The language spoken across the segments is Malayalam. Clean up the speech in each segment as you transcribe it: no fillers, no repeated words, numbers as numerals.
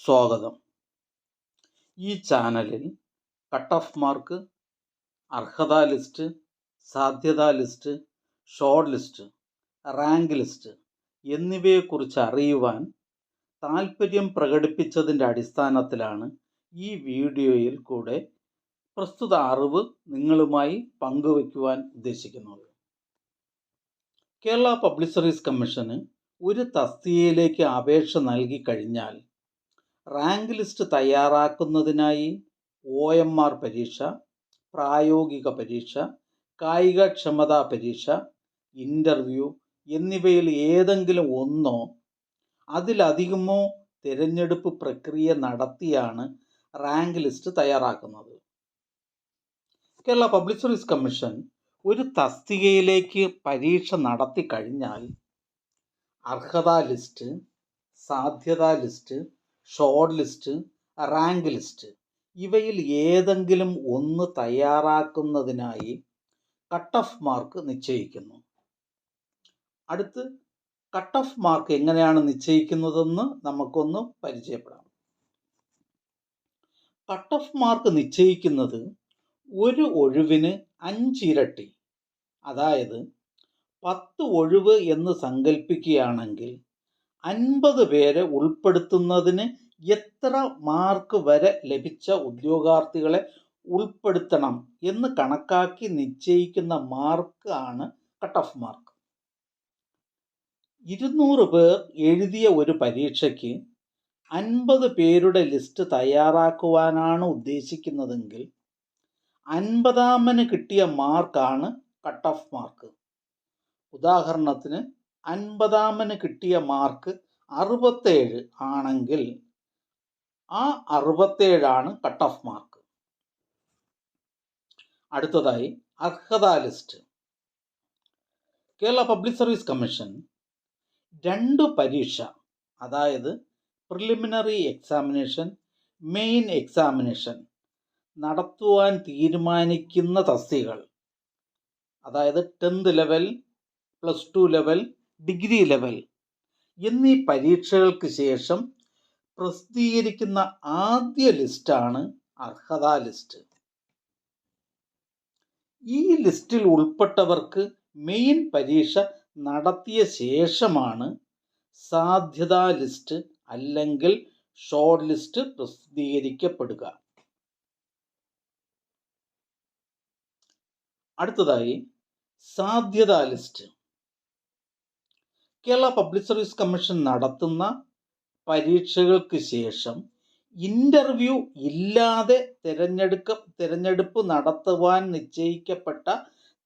സ്വാഗതം. ഈ ചാനലിൽ കട്ട് ഓഫ് മാർക്ക്, അർഹതാ ലിസ്റ്റ്, സാധ്യതാ list, short list, rank list എന്നിവയെക്കുറിച്ച് അറിയുവാൻ താൽപ്പര്യം പ്രകടിപ്പിച്ചതിൻ്റെ അടിസ്ഥാനത്തിലാണ് ഈ വീഡിയോയിൽ കൂടെ പ്രസ്തുത അറിവ് നിങ്ങളുമായി പങ്കുവയ്ക്കുവാൻ ഉദ്ദേശിക്കുന്നത്. കേരള പബ്ലിക് സർവീസ് കമ്മീഷന് ഒരു തസ്തികയിലേക്ക് അപേക്ഷ നൽകി കഴിഞ്ഞാൽ റാങ്ക് ലിസ്റ്റ് തയ്യാറാക്കുന്നതിനായി OMR പരീക്ഷ, പ്രായോഗിക പരീക്ഷ, കായികക്ഷമതാ പരീക്ഷ, ഇൻ്റർവ്യൂ എന്നിവയിൽ ഏതെങ്കിലും ഒന്നോ അതിലധികമോ തിരഞ്ഞെടുപ്പ് പ്രക്രിയ നടത്തിയാണ് റാങ്ക് ലിസ്റ്റ് തയ്യാറാക്കുന്നത്. കേരള പബ്ലിക് സർവീസ് കമ്മീഷൻ ഒരു തസ്തികയിലേക്ക് പരീക്ഷ നടത്തി കഴിഞ്ഞാൽ അർഹതാ ലിസ്റ്റ്, സാധ്യതാ list, short list, rank list ഇവയിൽ ഏതെങ്കിലും ഒന്ന് തയ്യാറാക്കുന്നതിനായി കട്ട് ഓഫ് മാർക്ക് നിശ്ചയിക്കുന്നു. അടുത്ത് കട്ട് ഓഫ് മാർക്ക് എങ്ങനെയാണ് നിശ്ചയിക്കുന്നതെന്ന് നമുക്കൊന്ന് പരിചയപ്പെടാം. കട്ട് ഓഫ് മാർക്ക് നിശ്ചയിക്കുന്നത് ഒരു ഒഴിവിന് 5 ഇരട്ടി, അതായത് 10 ഒഴിവ് എന്ന് സങ്കല്പിക്കുകയാണെങ്കിൽ 50 പേരെ ഉൾപ്പെടുത്തുന്നതിന് എത്ര മാർക്ക് വരെ ലഭിച്ച ഉദ്യോഗാർത്ഥികളെ ഉൾപ്പെടുത്തണം എന്ന് കണക്കാക്കി നിശ്ചയിക്കുന്ന മാർക്ക് ആണ് കട്ട് ഓഫ് മാർക്ക്. 200 പേർ എഴുതിയ ഒരു പരീക്ഷയ്ക്ക് 50 പേരുടെ ലിസ്റ്റ് തയ്യാറാക്കുവാനാണ് ഉദ്ദേശിക്കുന്നതെങ്കിൽ 50-ാമന് കിട്ടിയ മാർക്കാണ് കട്ട് ഓഫ് മാർക്ക്. ഉദാഹരണത്തിന് 50-ാമന് കിട്ടിയ മാർക്ക് 67 ആണെങ്കിൽ ആ 67 ആണ് കട്ട് ഓഫ് മാർക്ക്. അടുത്തതായി അർഹതാ list. Kerala public service commission 2 പരീക്ഷ, അതായത് പ്രിലിമിനറി എക്സാമിനേഷൻ, മെയിൻ എക്സാമിനേഷൻ നടത്തുവാൻ തീരുമാനിക്കുന്ന തസ്തികകൾ, അതായത് 10th level, +2 level, degree level എന്നീ പരീക്ഷകൾക്ക് ശേഷം പ്രസിദ്ധീകരിക്കുന്ന ആദ്യ ലിസ്റ്റാണ് അർഹതാ ലിസ്റ്റ്. ഈ ലിസ്റ്റിൽ ഉൾപ്പെട്ടവർക്ക് മെയിൻ പരീക്ഷ നടത്തിയ ശേഷമാണ് സാധ്യതാ ലിസ്റ്റ് അല്ലെങ്കിൽ ഷോർട്ട് ലിസ്റ്റ് പ്രസിദ്ധീകരിക്കപ്പെടുക. അടുത്തതായി സാധ്യതാ list. Kerala public service commission നടത്തുന്ന പരീക്ഷകൾക്ക് ശേഷം ഇൻ്റർവ്യൂ ഇല്ലാതെ തിരഞ്ഞെടുപ്പ് നടത്തുവാൻ നിശ്ചയിക്കപ്പെട്ട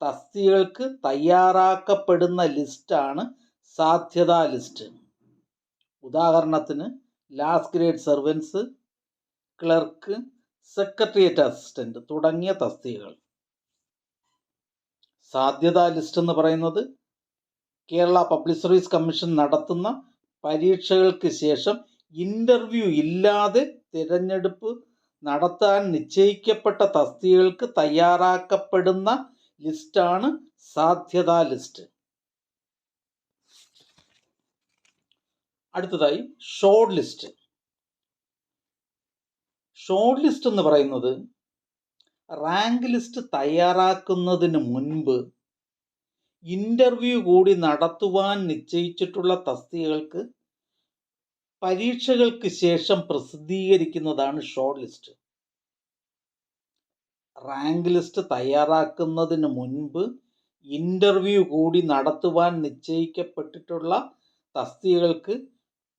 തസ്തികൾക്ക് തയ്യാറാക്കപ്പെടുന്ന ലിസ്റ്റാണ് സാധ്യതാ ലിസ്റ്റ്. ഉദാഹരണത്തിന് last grade servants, clerk, secretariat assistant തുടങ്ങിയ തസ്തികകൾ. സാധ്യതാ ലിസ്റ്റ് എന്ന് പറയുന്നത് കേരള പബ്ലിക് സർവീസ് കമ്മീഷൻ നടത്തുന്ന പരീക്ഷകൾക്ക് ശേഷം ഇൻ്റർവ്യൂ ഇല്ലാതെ തിരഞ്ഞെടുപ്പ് നടത്താൻ നിശ്ചയിക്കപ്പെട്ട തസ്തികൾക്ക് തയ്യാറാക്കപ്പെടുന്ന ലിസ്റ്റാണ് സാധ്യതാ ലിസ്റ്റ്. അടുത്തതായി ഷോർട്ട് ലിസ്റ്റ്. ഷോർട്ട് ലിസ്റ്റ് എന്ന് പറയുന്നത് റാങ്ക് ലിസ്റ്റ് തയ്യാറാക്കുന്നതിന് മുൻപ് ഇൻ്റർവ്യൂ കൂടി നടത്തുവാൻ നിശ്ചയിച്ചിട്ടുള്ള തസ്തികകൾക്ക് പരീക്ഷകൾക്ക് ശേഷം പ്രസിദ്ധീകരിക്കുന്നതാണ് ഷോർട്ട് ലിസ്റ്റ്. റാങ്ക് ലിസ്റ്റ് തയ്യാറാക്കുന്നതിന് മുൻപ് ഇൻ്റർവ്യൂ കൂടി നടത്തുവാൻ നിശ്ചയിക്കപ്പെട്ടിട്ടുള്ള തസ്തികകൾക്ക്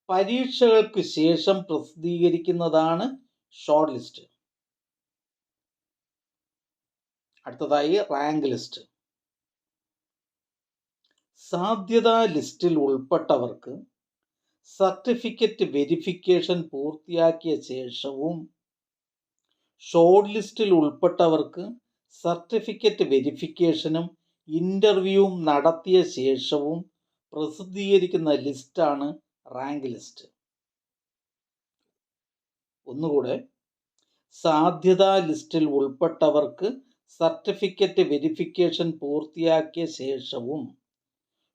പരീക്ഷകൾക്ക് ശേഷം പ്രസിദ്ധീകരിക്കുന്നതാണ് ഷോർട്ട് ലിസ്റ്റ്. അടുത്തതായി റാങ്ക് ലിസ്റ്റ്. സാധ്യതാ ലിസ്റ്റിൽ ഉൾപ്പെട്ടവർക്ക് സർട്ടിഫിക്കറ്റ് വെരിഫിക്കേഷൻ പൂർത്തിയാക്കിയ ശേഷവും ഷോർട്ട് ലിസ്റ്റിൽ ഉൾപ്പെട്ടവർക്ക് സർട്ടിഫിക്കറ്റ് വെരിഫിക്കേഷനും ഇൻ്റർവ്യൂവും നടത്തിയ ശേഷവും പ്രസിദ്ധീകരിക്കുന്ന ലിസ്റ്റാണ് റാങ്ക് ലിസ്റ്റ്. ഒന്നുകൂടെ, സാധ്യതാ ലിസ്റ്റിൽ ഉൾപ്പെട്ടവർക്ക് സർട്ടിഫിക്കറ്റ് വെരിഫിക്കേഷൻ പൂർത്തിയാക്കിയ ശേഷവും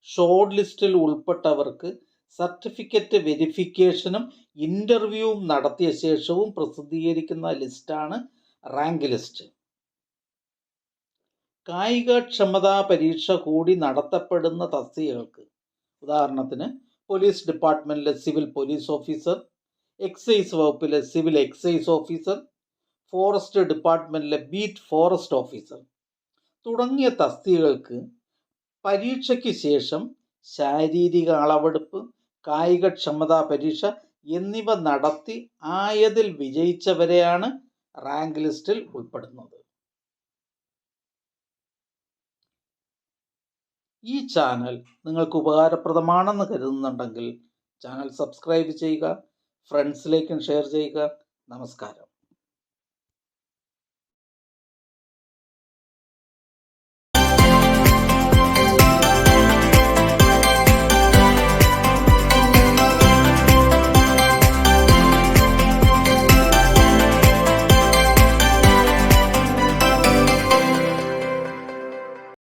ഷോർട്ട് ലിസ്റ്റിൽ ഉൾപ്പെട്ടവർക്ക് സർട്ടിഫിക്കറ്റ് വെരിഫിക്കേഷനും ഇൻ്റർവ്യൂവും നടത്തിയ ശേഷവും പ്രസിദ്ധീകരിക്കുന്ന ലിസ്റ്റാണ് റാങ്ക് ലിസ്റ്റ്. കായികക്ഷമതാ പരീക്ഷ കൂടി നടത്തപ്പെടുന്ന തസ്തികകൾക്ക്, ഉദാഹരണത്തിന് പോലീസ് ഡിപ്പാർട്ട്മെൻറ്റിലെ സിവിൽ പോലീസ് ഓഫീസർ, എക്സൈസ് വകുപ്പിലെ സിവിൽ എക്സൈസ് ഓഫീസർ, ഫോറസ്റ്റ് ഡിപ്പാർട്ട്മെൻറ്റിലെ ബീറ്റ് ഫോറസ്റ്റ് ഓഫീസർ തുടങ്ങിയ തസ്തികകൾക്ക് പരീക്ഷയ്ക്ക് ശേഷം ശാരീരിക അളവെടുപ്പ്, കായികക്ഷമതാ പരീക്ഷ എന്നിവ നടത്തി ആയതിൽ വിജയിച്ചവരെയാണ് റാങ്ക് ലിസ്റ്റിൽ ഉൾപ്പെടുന്നത്. ഈ ചാനൽ നിങ്ങൾക്ക് ഉപകാരപ്രദമാണെന്ന് കരുതുന്നുണ്ടെങ്കിൽ ചാനൽ സബ്സ്ക്രൈബ് ചെയ്യുക, ഫ്രണ്ട്സിലേക്കും ഷെയർ ചെയ്യുക. നമസ്കാരം.